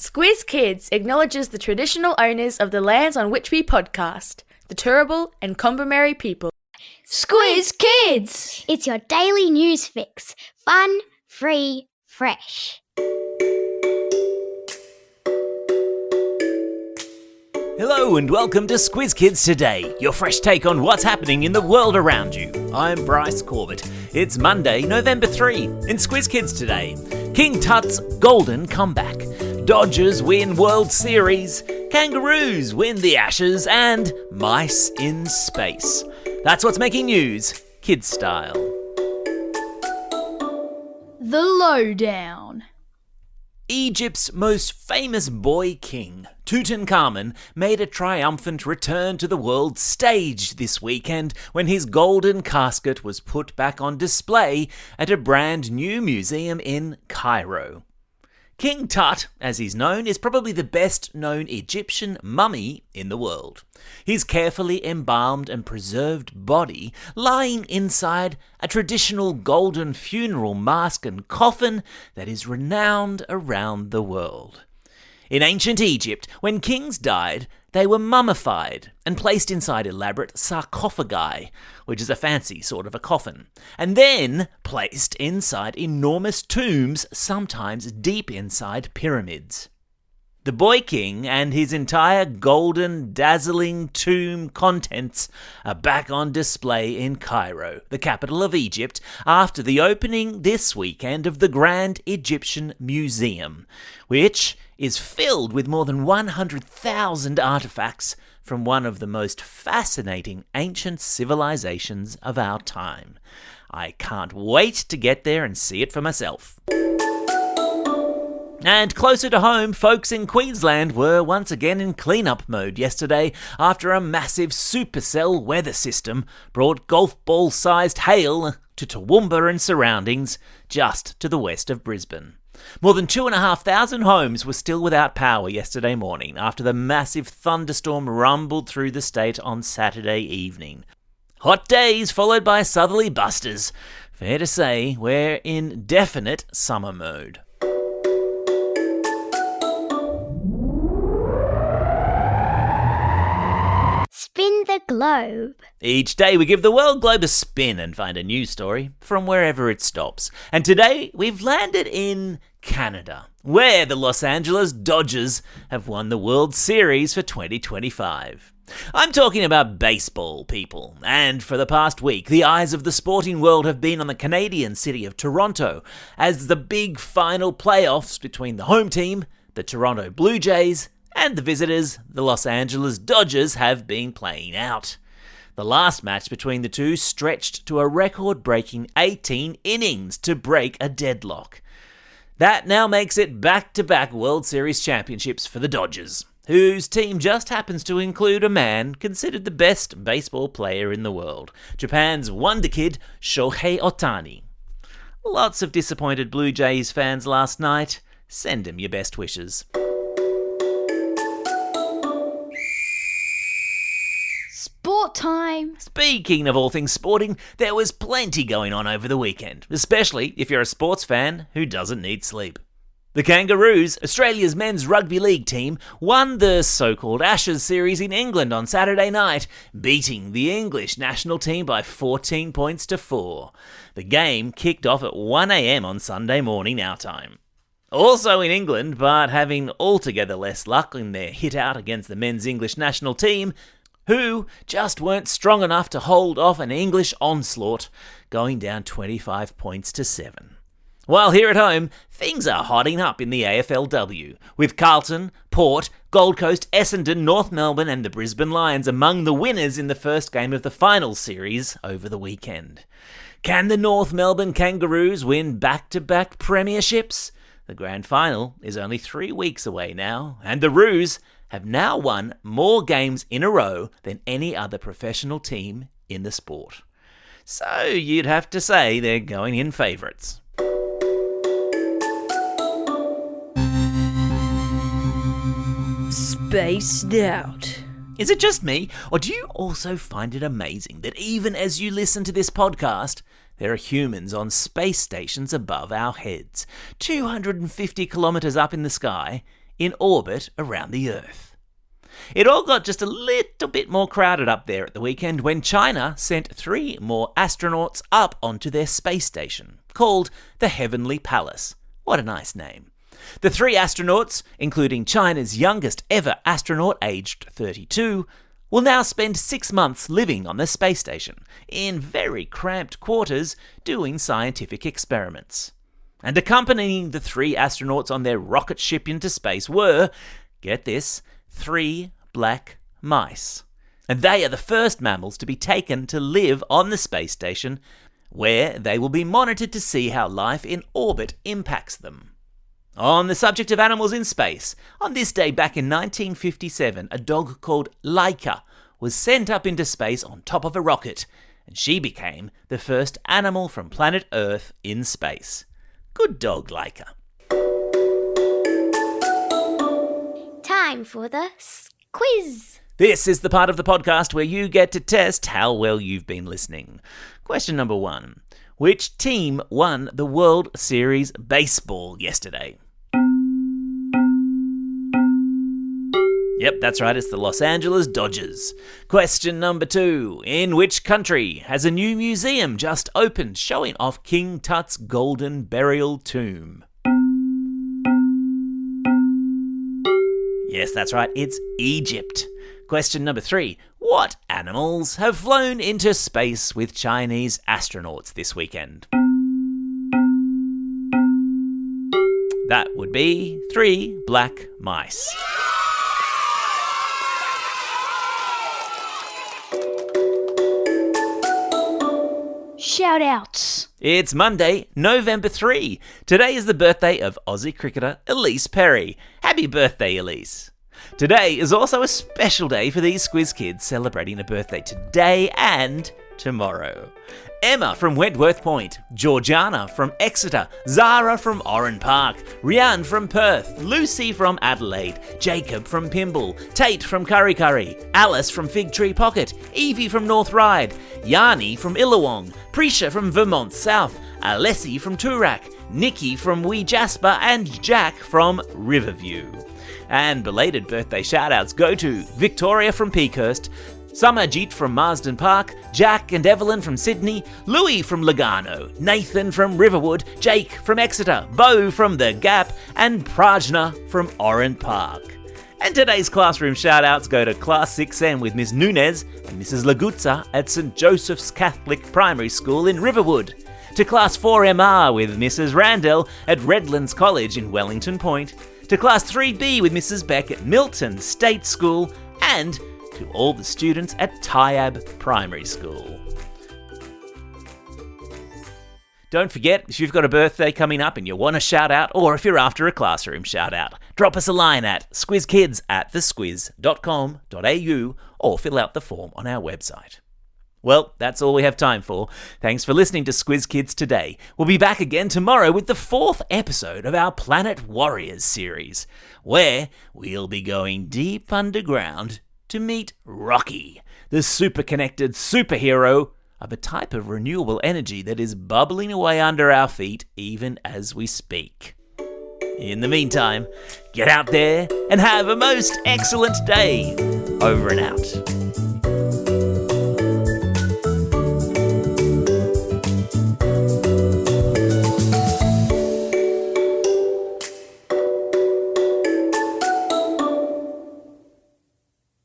Squiz Kids acknowledges the traditional owners of the lands on which we podcast, the Turrbal and Kombumerri people. Squiz Kids! It's your daily news fix. Fun, free, fresh. Hello and welcome to Squiz Kids Today, your fresh take on what's happening in the world around you. I'm Bryce Corbett. It's Monday, November 3. In Squiz Kids Today, King Tut's golden comeback. Dodgers win World Series. Kangaroos win the Ashes. And mice in space. That's what's making news, kids style. The Lowdown. Egypt's most famous boy king, Tutankhamun, made a triumphant return to the world stage this weekend when his golden casket was put back on display at a brand new museum in Cairo. King Tut, as he's known, is probably the best known Egyptian mummy in the world. His carefully embalmed and preserved body lying inside a traditional golden funeral mask and coffin that is renowned around the world. In ancient Egypt, when kings died, they were mummified and placed inside elaborate sarcophagi, which is a fancy sort of a coffin, and then placed inside enormous tombs, sometimes deep inside pyramids. The boy king and his entire golden, dazzling tomb contents are back on display in Cairo, the capital of Egypt, after the opening this weekend of the Grand Egyptian Museum, which is filled with more than 100,000 artifacts from one of the most fascinating ancient civilizations of our time. I can't wait to get there and see it for myself. And closer to home, folks in Queensland were once again in clean-up mode yesterday after a massive supercell weather system brought golf ball-sized hail to Toowoomba and surroundings just to the west of Brisbane. More than 2,500 homes were still without power yesterday morning after the massive thunderstorm rumbled through the state on Saturday evening. Hot days followed by southerly busters. Fair to say, we're in definite summer mode. Spin the globe. Each day we give the world globe a spin and find a news story from wherever it stops. And today we've landed in Canada, where the Los Angeles Dodgers have won the World Series for 2025. I'm talking about baseball, people, and for the past week, the eyes of the sporting world have been on the Canadian city of Toronto as the big final playoffs between the home team, the Toronto Blue Jays, and the visitors, the Los Angeles Dodgers, have been playing out. The last match between the two stretched to a record-breaking 18 innings to break a deadlock. That now makes it back-to-back World Series championships for the Dodgers, whose team just happens to include a man considered the best baseball player in the world, Japan's wonder kid, Shohei Ohtani. Lots of disappointed Blue Jays fans last night. Send him your best wishes. Sport time! Speaking of all things sporting, there was plenty going on over the weekend, especially if you're a sports fan who doesn't need sleep. The Kangaroos, Australia's men's rugby league team, won the so-called Ashes series in England on Saturday night, beating the English national team by 14 points to 4. The game kicked off at 1 a.m. on Sunday morning our time. Also in England, but having altogether less luck in their hit-out against the men's English national team, who just weren't strong enough to hold off an English onslaught, going down 25 points to 7. While here at home, things are hotting up in the AFLW, with Carlton, Port, Gold Coast, Essendon, North Melbourne and the Brisbane Lions among the winners in the first game of the final series over the weekend. Can the North Melbourne Kangaroos win back-to-back premierships? The grand final is only 3 weeks away now, and the Roos have now won more games in a row than any other professional team in the sport. So you'd have to say they're going in favourites. Spaced out. Is it just me, or do you also find it amazing that even as you listen to this podcast, there are humans on space stations above our heads, 250 kilometres up in the sky, in orbit around the Earth. It all got just a little bit more crowded up there at the weekend when China sent 3 more astronauts up onto their space station, called the Heavenly Palace. What a nice name. The 3 astronauts, including China's youngest ever astronaut aged 32, will now spend 6 months living on the space station, in very cramped quarters, doing scientific experiments. And accompanying the 3 astronauts on their rocket ship into space were, get this, 3 black mice. And they are the first mammals to be taken to live on the space station, where they will be monitored to see how life in orbit impacts them. On the subject of animals in space, on this day back in 1957, a dog called Laika was sent up into space on top of a rocket, and she became the first animal from planet Earth in space. Good dog, Laika. Time for the quiz. This is the part of the podcast where you get to test how well you've been listening. Question number 1. Which team won the World Series baseball yesterday? Yep, that's right, it's the Los Angeles Dodgers. Question number 2. In which country has a new museum just opened showing off King Tut's golden burial tomb? Yes, that's right, it's Egypt. Question number 3. What animals have flown into space with Chinese astronauts this weekend? That would be 3 black mice. Shout-outs. It's Monday, November 3. Today is the birthday of Aussie cricketer Elise Perry. Happy birthday, Elise. Today is also a special day for these Squiz kids celebrating a birthday today and tomorrow. Emma from Wentworth Point, Georgiana from Exeter, Zara from Oran Park, Rianne from Perth, Lucy from Adelaide, Jacob from Pimble, Tate from Curry Curry, Alice from Fig Tree Pocket, Evie from North Ryde, Yarni from Illawong, Prisha from Vermont South, Alessi from Toorak, Nikki from Wee Jasper, and Jack from Riverview. And belated birthday shout-outs go to Victoria from Peakhurst, Samarjeet from Marsden Park, Jack and Evelyn from Sydney, Louis from Lugano, Nathan from Riverwood, Jake from Exeter, Bo from The Gap, and Prajna from Oran Park. And today's classroom shout-outs go to Class 6M with Miss Nunez and Mrs. Lagutza at St. Joseph's Catholic Primary School in Riverwood, to Class 4MR with Mrs. Randell at Redlands College in Wellington Point, to Class 3B with Mrs. Beck at Milton State School, and to all the students at Tyab Primary School. Don't forget, if you've got a birthday coming up and you want a shout out, or if you're after a classroom shout out, drop us a line at squizkids@thesquiz.com.au or fill out the form on our website. Well, that's all we have time for. Thanks for listening to Squiz Kids today. We'll be back again tomorrow with the 4th episode of our Planet Warriors series, where we'll be going deep underground to meet Rocky, the super-connected superhero of a type of renewable energy that is bubbling away under our feet even as we speak. In the meantime, get out there and have a most excellent day. Over and out.